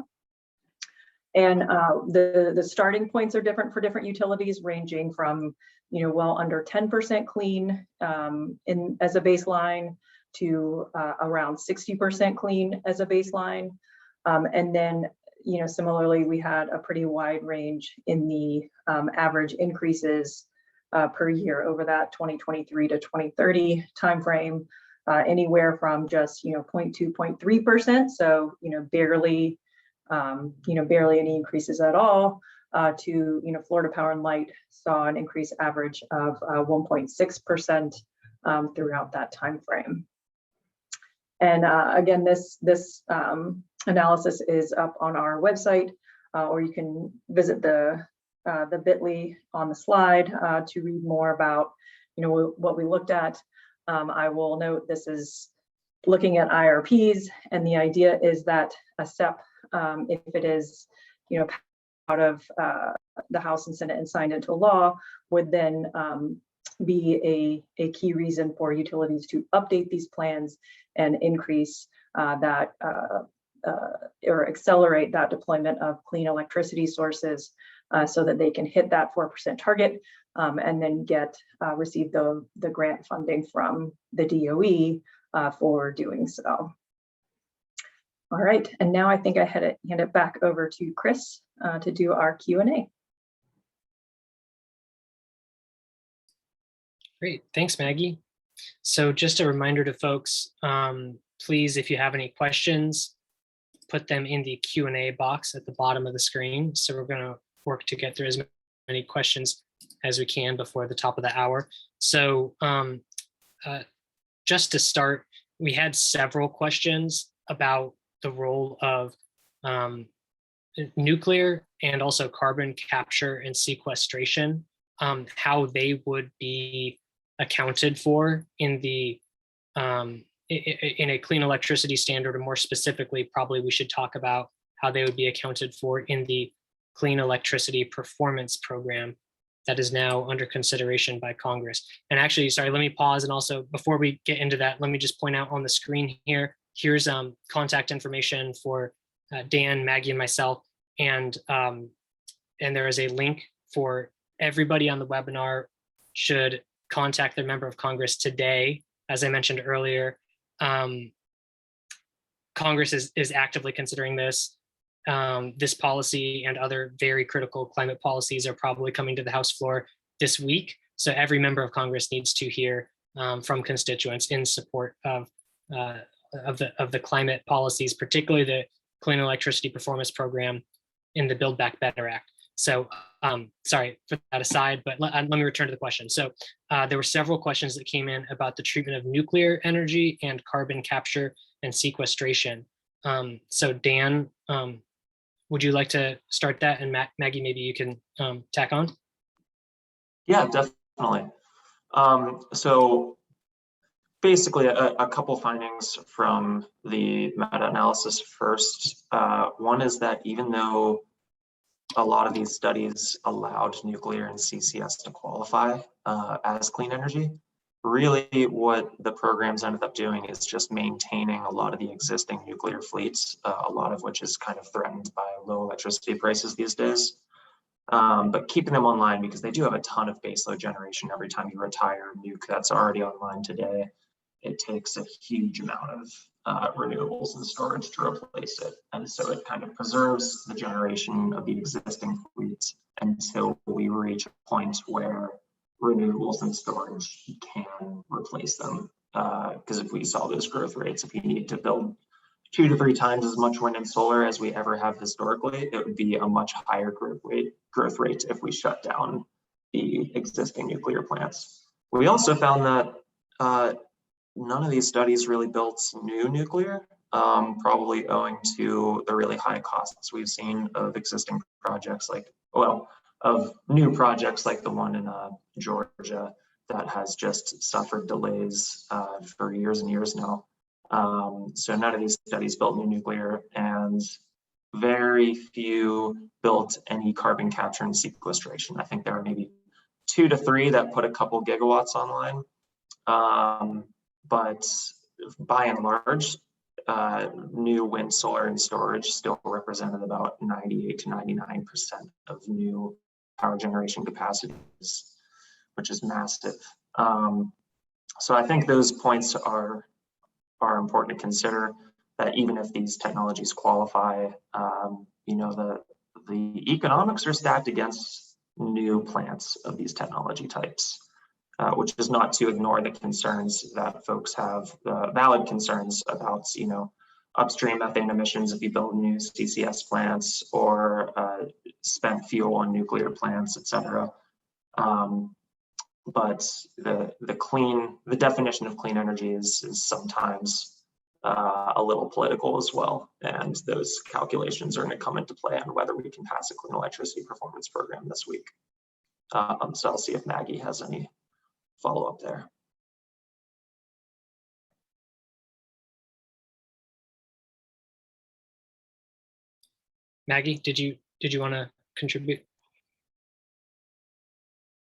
[SPEAKER 3] And the starting points are different for different utilities, ranging from, well under 10% clean as a baseline to around 60% clean as a baseline. And then, similarly, we had a pretty wide range in the average increases per year over that 2023 to 2030 timeframe, anywhere from just 0.2, 0.3%, so barely barely any increases at all, to Florida Power and Light saw an increase average of 1.6% throughout that timeframe. And again, this analysis is up on our website, or you can visit the bit.ly on the slide to read more about what we looked at. I will note this is looking at IRPs, and the idea is that a CEPP, if it is out of the House and Senate and signed into law, would then be a key reason for utilities to update these plans and increase that or accelerate that deployment of clean electricity sources so that they can hit that 4% target and then receive the grant funding from the DOE for doing so. All right, and now I think I hand it back over to Chris to do our Q&A.
[SPEAKER 1] Great, thanks, Maggie. So just a reminder to folks, please, if you have any questions, put them in the Q&A box at the bottom of the screen. So we're going to work to get through as many questions as we can before the top of the hour. So just to start, we had several questions about the role of nuclear and also carbon capture and sequestration, how they would be accounted for in the in a clean electricity standard, or more specifically, probably we should talk about how they would be accounted for in the Clean Electricity Performance Program that is now under consideration by Congress. And actually, sorry, let me pause. And also, before we get into that, let me just point out on the screen here, here's contact information for Dan, Maggie, and myself. And there is a link for everybody on the webinar should contact their member of Congress today. As I mentioned earlier, Congress is actively considering this. This policy and other very critical climate policies are probably coming to the House floor this week. So every member of Congress needs to hear from constituents in support of the climate policies, particularly the Clean Electricity Performance Program in the Build Back Better Act. So sorry for that aside, but let me return to the question. So there were several questions that came in about the treatment of nuclear energy and carbon capture and sequestration. So Dan, would you like to start that? And Maggie, maybe you can tack on?
[SPEAKER 2] Yeah, definitely. So basically a couple findings from the meta-analysis first. One is that even though a lot of these studies allowed nuclear and CCS to qualify as clean energy, really what the programs ended up doing is just maintaining a lot of the existing nuclear fleets, a lot of which is kind of threatened by low electricity prices these days, but keeping them online because they do have a ton of baseload generation. Every time you retire a nuke that's already online today, it takes a huge amount of renewables and storage to replace it. And so it kind of preserves the generation of the existing fleets until we reach a point where renewables and storage can replace them. Because if we saw those growth rates, if you need to build 2 to 3 times as much wind and solar as we ever have historically, it would be a much higher growth rate if we shut down the existing nuclear plants. We also found that none of these studies really built new nuclear, probably owing to the really high costs we've seen of existing projects of new projects like the one in Georgia that has just suffered delays for years and years now. So none of these studies built new nuclear, and very few built any carbon capture and sequestration. I think there are maybe 2 to 3 that put a couple gigawatts online. But by and large, new wind, solar, and storage still represented about 98 to 99% of new power generation capacities, which is massive. So I think those points are important to consider, that even if these technologies qualify, the economics are stacked against new plants of these technology types. Which is not to ignore the concerns that folks have, valid concerns about, upstream methane emissions if you build new CCS plants or spent fuel on nuclear plants, et cetera. But the definition of clean energy is sometimes a little political as well. And those calculations are going to come into play on whether we can pass a clean electricity performance program this week. So I'll see if Maggie has any follow up there.
[SPEAKER 1] Maggie, did you want to contribute?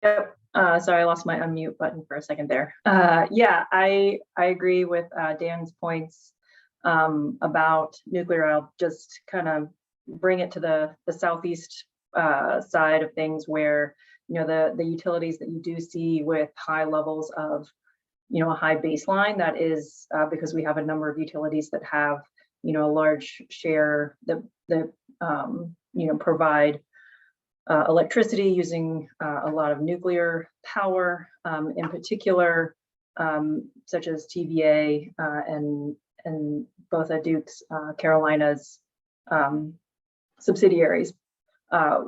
[SPEAKER 3] Yep. Sorry, I lost my unmute button for a second there. Yeah, I agree with Dan's points about nuclear. I'll just kind of bring it to the southeast side of things, where the utilities that you do see with high levels of a high baseline, that is because we have a number of utilities that have a large share that provide electricity using a lot of nuclear power, in particular, such as TVA and both of Duke's Carolinas subsidiaries.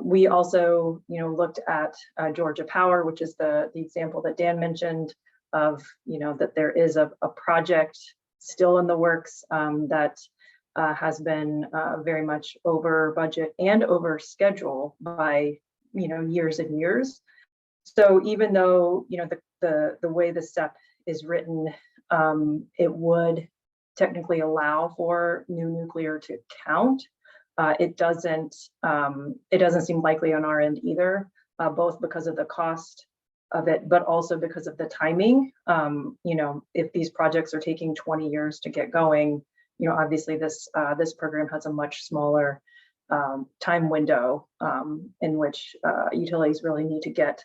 [SPEAKER 3] We also, looked at Georgia Power, which is the example that Dan mentioned of, that there is a project still in the works that has been very much over budget and over schedule by years and years. So even though the way the CEPP is written, it would technically allow for new nuclear to count. It doesn't seem likely on our end either, both because of the cost of it, but also because of the timing. If these projects are taking 20 years to get going, obviously this program has a much smaller time window in which utilities really need to get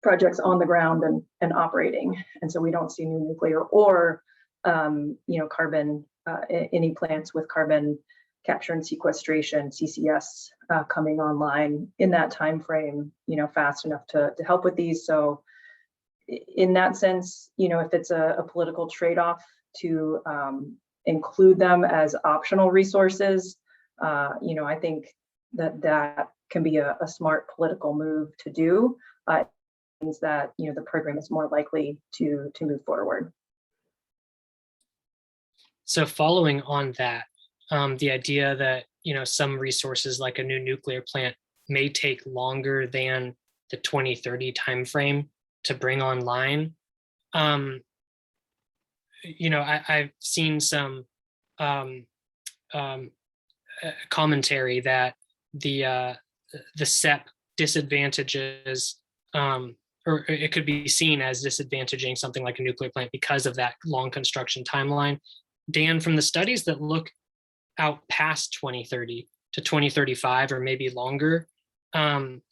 [SPEAKER 3] projects on the ground and operating. And so we don't see new nuclear or carbon, any plants with carbon capture and sequestration, CCS, coming online in that time frame, fast enough to help with these. So in that sense, if it's a political trade-off to include them as optional resources, I think that can be a smart political move to do. It means that the program is more likely to move forward.
[SPEAKER 1] So following on that, the idea that some resources like a new nuclear plant may take longer than the 2030 timeframe to bring online. I've seen some commentary that the CEPP disadvantages, or it could be seen as disadvantaging something like a nuclear plant because of that long construction timeline. Dan, from the studies that look out past 2030 to 2035 or maybe longer, and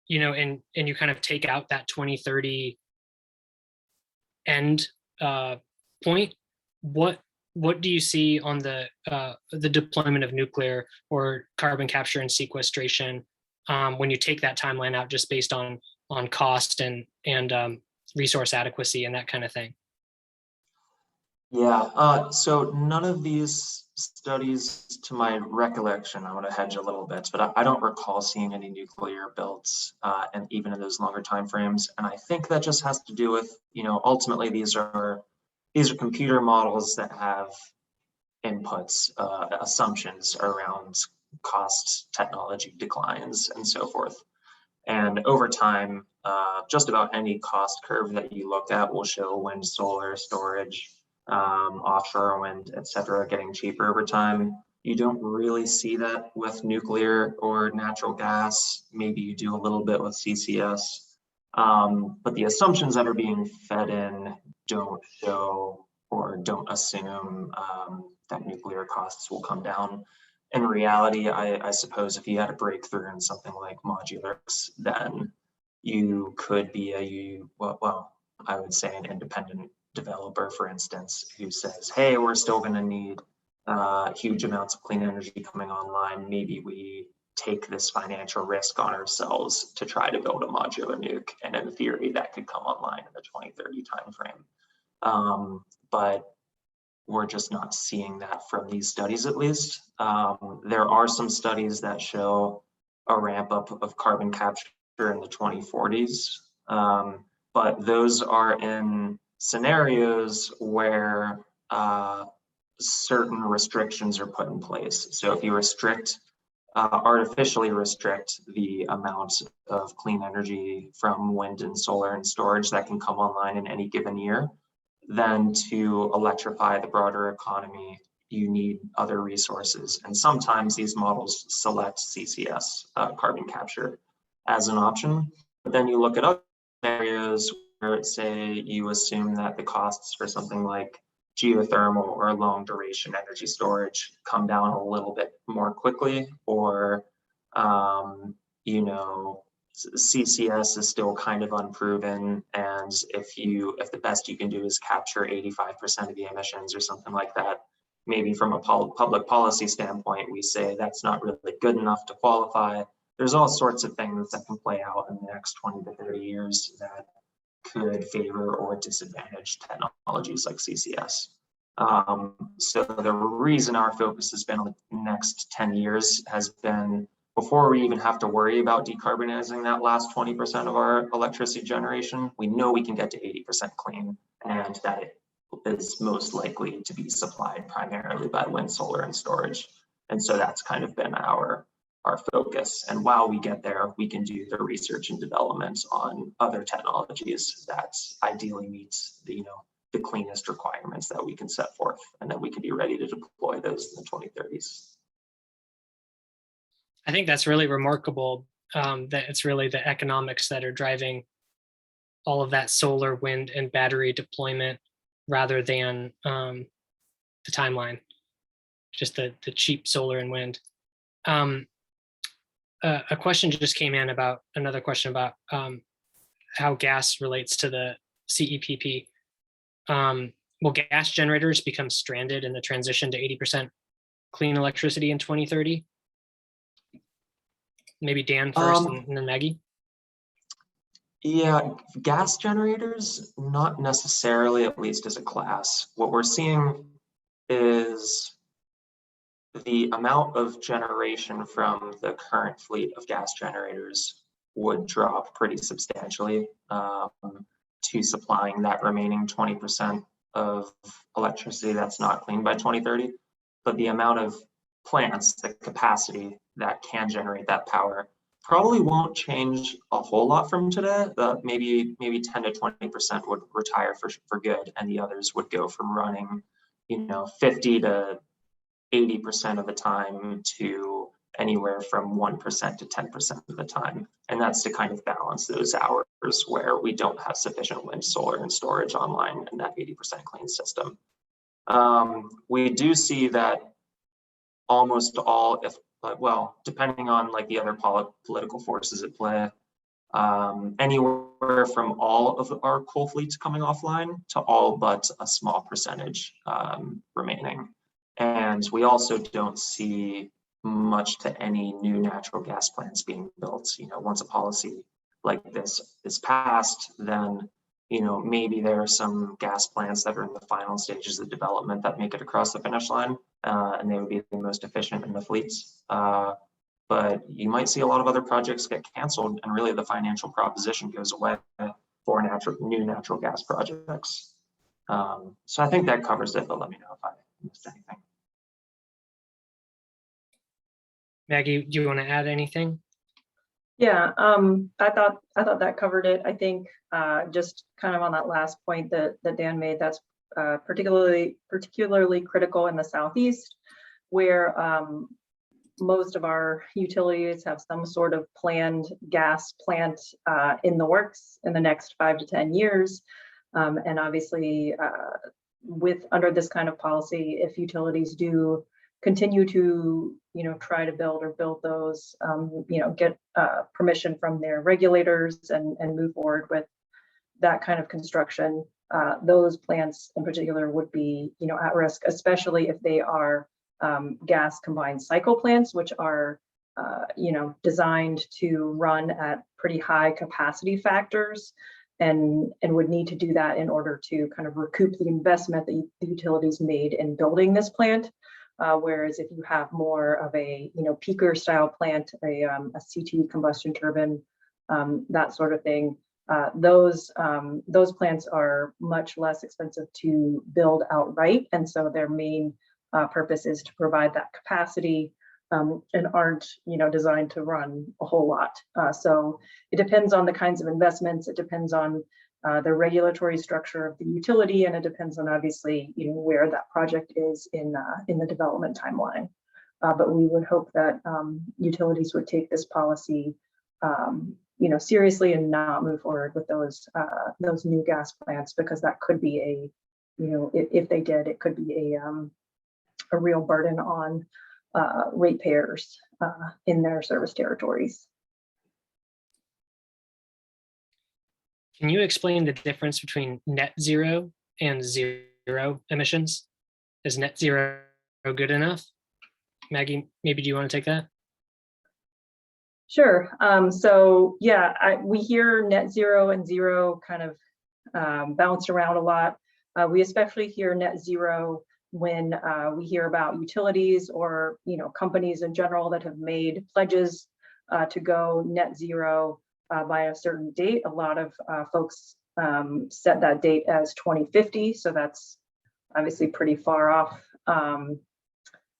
[SPEAKER 1] you kind of take out that 2030 end point, what do you see on the deployment of nuclear or carbon capture and sequestration when you take that timeline out, just based on cost and resource adequacy and that kind of thing?
[SPEAKER 2] Yeah, so none of these studies, to my recollection, I'm going to hedge a little bit, but I don't recall seeing any nuclear builds, and even in those longer timeframes. And I think that just has to do with, ultimately these are computer models that have inputs, assumptions around cost, technology declines, and so forth. And over time, just about any cost curve that you look at will show wind, solar, storage, offshore wind, etc., getting cheaper over time. You don't really see that with nuclear or natural gas. Maybe you do a little bit with CCS, but the assumptions that are being fed in don't show or don't assume that nuclear costs will come down. In reality, I suppose if you had a breakthrough in something like modulars, then you could be I would say an independent developer, for instance, who says, hey, we're still going to need huge amounts of clean energy coming online. Maybe we take this financial risk on ourselves to try to build a modular nuke. And in theory, that could come online in the 2030 timeframe. But we're just not seeing that from these studies, at least. There are some studies that show a ramp up of carbon capture in the 2040s, but those are in scenarios where certain restrictions are put in place. So if you artificially restrict the amount of clean energy from wind and solar and storage that can come online in any given year, then to electrify the broader economy, you need other resources. And sometimes these models select CCS, carbon capture, as an option. But then you look at other scenarios where, say, you assume that the costs for something like geothermal or long duration energy storage come down a little bit more quickly, or CCS is still kind of unproven, and if the best you can do is capture 85% of the emissions or something like that, maybe from a public policy standpoint, we say that's not really good enough to qualify. There's all sorts of things that can play out in the next 20 to 30 years that could favor or disadvantage technologies like CCS. So the reason our focus has been on the next 10 years has been, before we even have to worry about decarbonizing that last 20% of our electricity generation, we know we can get to 80% clean, and that it is most likely to be supplied primarily by wind, solar, and storage. And so that's kind of been our focus. And while we get there, we can do the research and development on other technologies that ideally meet the cleanest requirements that we can set forth, and then we can be ready to deploy those in the 2030s.
[SPEAKER 1] I think that's really remarkable, that it's really the economics that are driving all of that solar, wind, and battery deployment rather than the timeline, just the cheap solar and wind. A question just came in about another question about how gas relates to the CEPP. Will gas generators become stranded in the transition to 80% clean electricity in 2030? Maybe Dan first and then Maggie.
[SPEAKER 2] Yeah, gas generators, not necessarily, at least as a class. What we're seeing is the amount of generation from the current fleet of gas generators would drop pretty substantially to supplying that remaining 20% of electricity that's not clean by 2030. But the amount of plants, the capacity that can generate that power, probably won't change a whole lot from today. Maybe 10 to 20% would retire for good, and the others would go from running 50 to 80% of the time to anywhere from 1% to 10% of the time. And that's to kind of balance those hours where we don't have sufficient wind, solar, and storage online in that 80% clean system. We do see that almost all, depending on like the other political forces at play, anywhere from all of our coal fleets coming offline to all but a small percentage remaining. And we also don't see much to any new natural gas plants being built. Once a policy like this is passed, then maybe there are some gas plants that are in the final stages of development that make it across the finish line, and they would be the most efficient in the fleets. But you might see a lot of other projects get canceled, and really the financial proposition goes away for new natural gas projects. So I think that covers it, but let me know if I missed anything.
[SPEAKER 1] Maggie, do you want to add anything?
[SPEAKER 3] Yeah, I thought that covered it. I think just kind of on that last point that Dan made, that's particularly critical in the Southeast, where most of our utilities have some sort of planned gas plant in the works in the next 5 to 10 years. And obviously, under this kind of policy, if utilities do continue to try to build those, get permission from their regulators and move forward with that kind of construction, those plants in particular would be at risk, especially if they are gas combined cycle plants, which are designed to run at pretty high capacity factors, and would need to do that in order to kind of recoup the investment that the utilities made in building this plant. Whereas if you have more of a peaker style plant, a CT combustion turbine, that sort of thing, those plants are much less expensive to build outright, and so their main purpose is to provide that capacity, and aren't designed to run a whole lot. So it depends on the kinds of investments. It depends on the regulatory structure of the utility, and it depends on obviously where that project is in the development timeline. But we would hope that utilities would take this policy seriously and not move forward with those new gas plants, because that could be if they did, it could be a real burden on ratepayers in their service territories.
[SPEAKER 1] Can you explain the difference between net zero and zero emissions? Is net zero good enough? Maggie, maybe do you want to take that?
[SPEAKER 3] Sure. So yeah, we hear net zero and zero kind of bounced around a lot. We especially hear net zero when we hear about utilities or companies in general that have made pledges to go net zero by a certain date. A lot of folks set that date as 2050, so that's obviously pretty far off.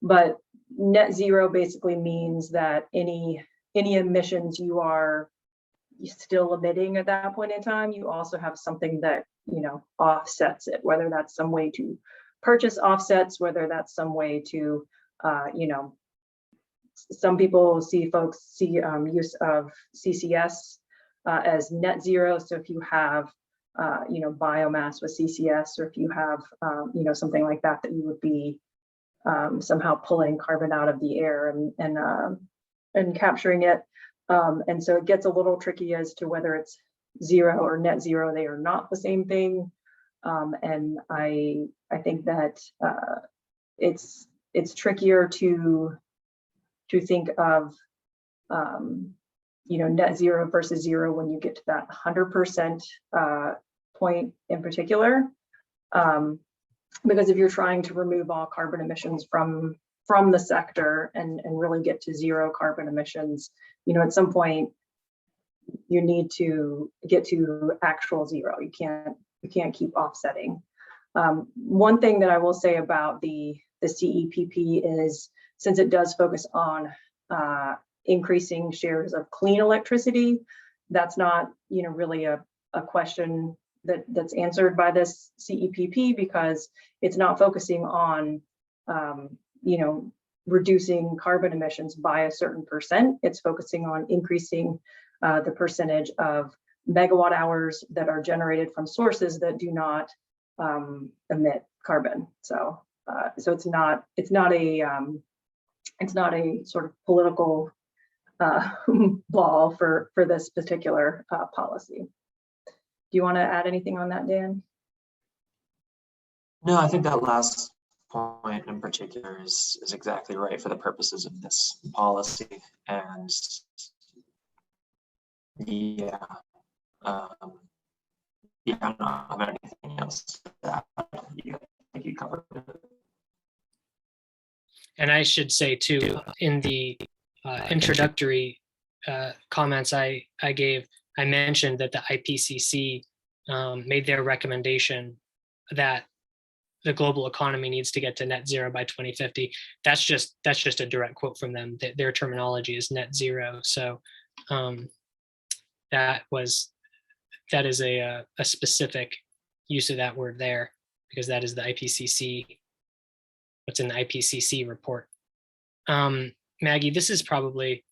[SPEAKER 3] But net zero basically means that any emissions you are still emitting at that point in time, you also have something that, you know, offsets it, whether that's some way to purchase offsets, whether that's some way to, you know, some people see use of CCS as net zero. So if you have, you know, biomass with CCS, or if you have, you know, something like that, that you would be somehow pulling carbon out of the air and capturing it. And so it gets a little tricky as to whether it's zero or net zero. They are not the same thing. And I think that it's trickier to think of, you know, net zero versus zero when you get to that 100% point in particular. Because if you're trying to remove all carbon emissions from the sector and really get to zero carbon emissions, you know, at some point you need to get to actual zero. You can't keep offsetting. One thing that I will say about the CEPP is, since it does focus on increasing shares of clean electricity, that's not, you know, really a question that's answered by this CEPP, because it's not focusing on, you know, reducing carbon emissions by a certain percent. It's focusing on increasing the percentage of megawatt hours that are generated from sources that do not emit carbon. So it's not a sort of political ball for this particular policy. Do you want to add anything on that, Dan?
[SPEAKER 2] No, I think that last point in particular is exactly right for the purposes of this policy. And yeah, I don't have anything else to add. I think you covered it.
[SPEAKER 1] And I should say too, in the introductory comments I gave, I mentioned that the IPCC made their recommendation that the global economy needs to get to net zero by 2050. That's just a direct quote from them. Their terminology is net zero. So that is a specific use of that word there, because that is the IPCC, what's in the IPCC report. Maggie, this is probably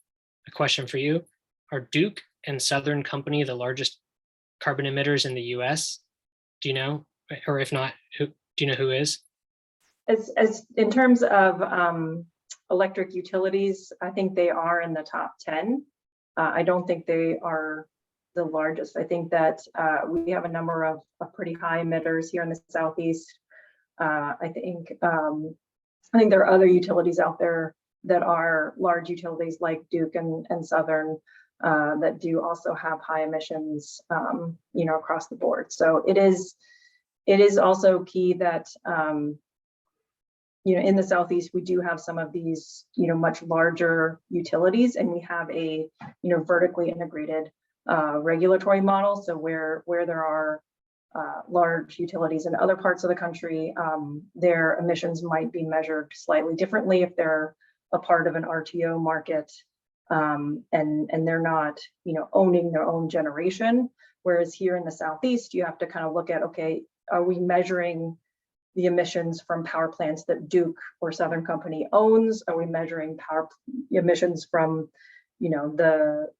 [SPEAKER 1] a question for you. Are Duke and Southern Company the largest carbon emitters in the US? Do you know? Or if not, do you know who is?
[SPEAKER 3] As in terms of electric utilities, I think they are in the top 10. I don't think they are the largest. I think that we have a number of pretty high emitters here in the Southeast. I think there are other utilities out there that are large utilities like Duke and Southern that do also have high emissions, you know, across the board. So it is also key that, you know, in the Southeast, we do have some of these, you know, much larger utilities, and we have a, you know, vertically integrated regulatory model. So where there are large utilities in other parts of the country, their emissions might be measured slightly differently if they're a part of an RTO market, and they're not, you know, owning their own generation. Whereas here in the Southeast, you have to kind of look at, okay, are we measuring the emissions from power plants that Duke or Southern Company owns? Are we measuring emissions from, you know, the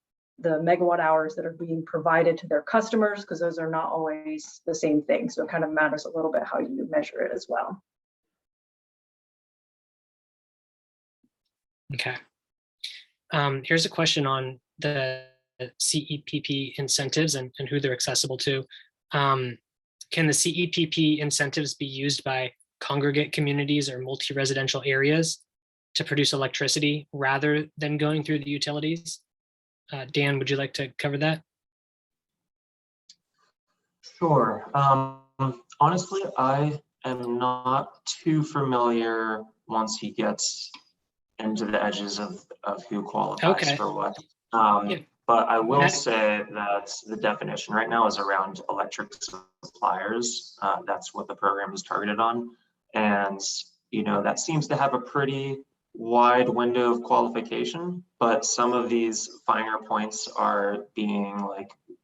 [SPEAKER 3] megawatt hours that are being provided to their customers? Because those are not always the same thing. So it kind of matters a little bit how you measure it as well.
[SPEAKER 1] Okay. Here's a question on the CEPP incentives and who they're accessible to. Can the CEPP incentives be used by congregate communities or multi-residential areas to produce electricity rather than going through the utilities? Dan, would you like to cover that?
[SPEAKER 2] Sure. Honestly, I am not too familiar once he gets into the edges of who qualifies for what. Yeah. But I will say that the definition right now is around electric suppliers. That's what the program is targeted on. And, that seems to have a pretty wide window of qualification, but some of these finer points are being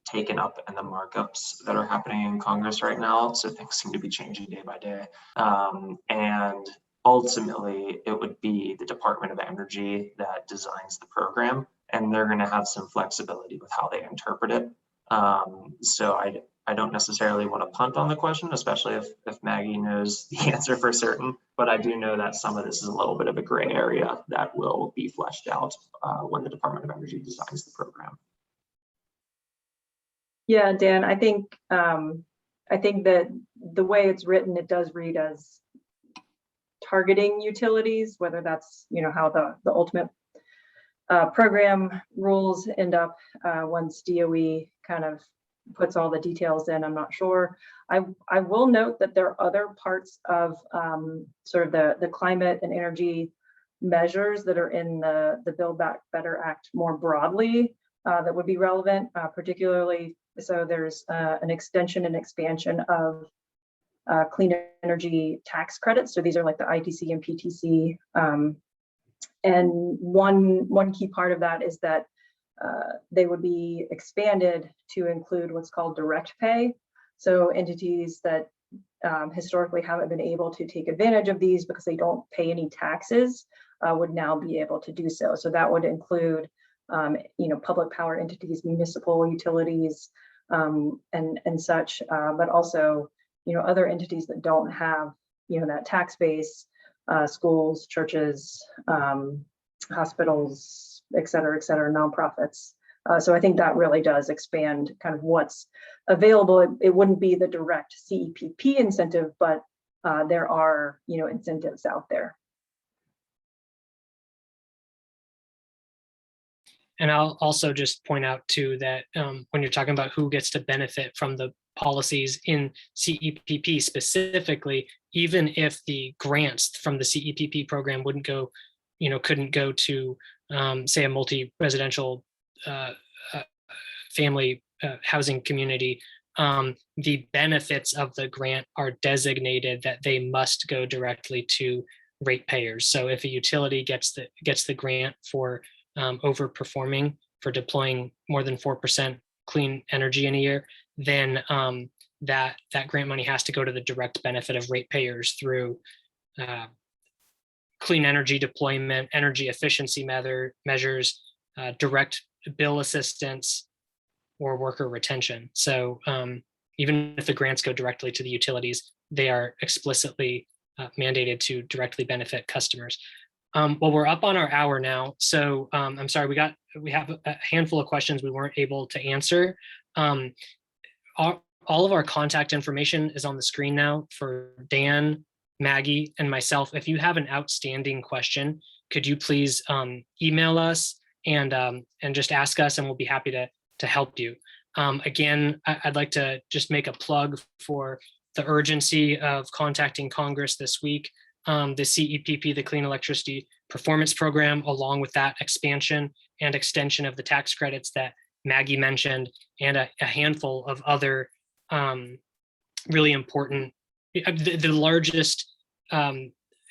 [SPEAKER 2] taken up in the markups that are happening in Congress right now. So things seem to be changing day by day. And ultimately, it would be the Department of Energy that designs the program, and they're going to have some flexibility with how they interpret it. So I don't necessarily want to punt on the question, especially if Maggie knows the answer for certain, but I do know that some of this is a little bit of a gray area that will be fleshed out when the Department of Energy designs the program.
[SPEAKER 3] Yeah, Dan, I think that the way it's written, it does read as targeting utilities, whether that's how the ultimate program rules end up once DOE kind of puts all the details in. I'm not sure. I will note that there are other parts of sort of the climate and energy measures that are in the Build Back Better Act more broadly that would be relevant, particularly. So there's an extension and expansion of clean energy tax credits. So these are like the ITC and PTC. And one key part of that is that they would be expanded to include what's called direct pay. So entities that historically haven't been able to take advantage of these because they don't pay any taxes would now be able to do so. So that would include public power entities, municipal utilities, and such, but also other entities that don't have that tax base, schools, churches, hospitals, et cetera, nonprofits. So I think that really does expand kind of what's available. It wouldn't be the direct CEPP incentive, but there are incentives out there.
[SPEAKER 1] And I'll also just point out too that when you're talking about who gets to benefit from the policies in CEPP specifically, even if the grants from the CEPP program couldn't go to say a multi-residential family housing community, the benefits of the grant are designated that they must go directly to ratepayers. So if a utility gets the grant for overperforming for deploying more than 4% clean energy in a year, then that grant money has to go to the direct benefit of ratepayers through clean energy deployment, energy efficiency measures, direct bill assistance, or worker retention. So even if the grants go directly to the utilities, they are explicitly mandated to directly benefit customers. Well, we're up on our hour now, so I'm sorry, we have a handful of questions we weren't able to answer. All of our contact information is on the screen now for Dan, Maggie, and myself. If you have an outstanding question, could you please email us and just ask us, and we'll be happy to help you. Again, I'd like to just make a plug for the urgency of contacting Congress this week. The CEPP, the Clean Electricity Performance Program, along with that expansion and extension of the tax credits that Maggie mentioned, and a handful of other really important, the largest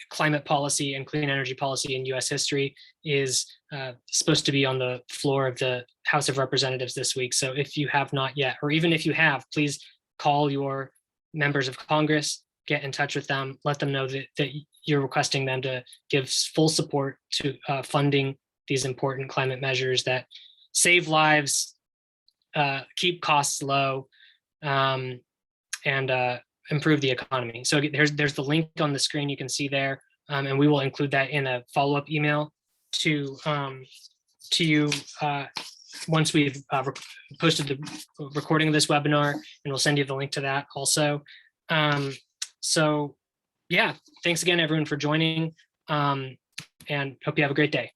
[SPEAKER 1] climate policy and clean energy policy in US history is supposed to be on the floor of the House of Representatives this week. So if you have not yet, or even if you have, please call your members of Congress, get in touch with them, let them know that you're requesting them to give full support to funding these important climate measures that save lives, keep costs low, and improve the economy. So there's the link on the screen you can see there, and we will include that in a follow-up email to you once we've posted the recording of this webinar, and we'll send you the link to that also. So yeah, thanks again everyone for joining, and hope you have a great day.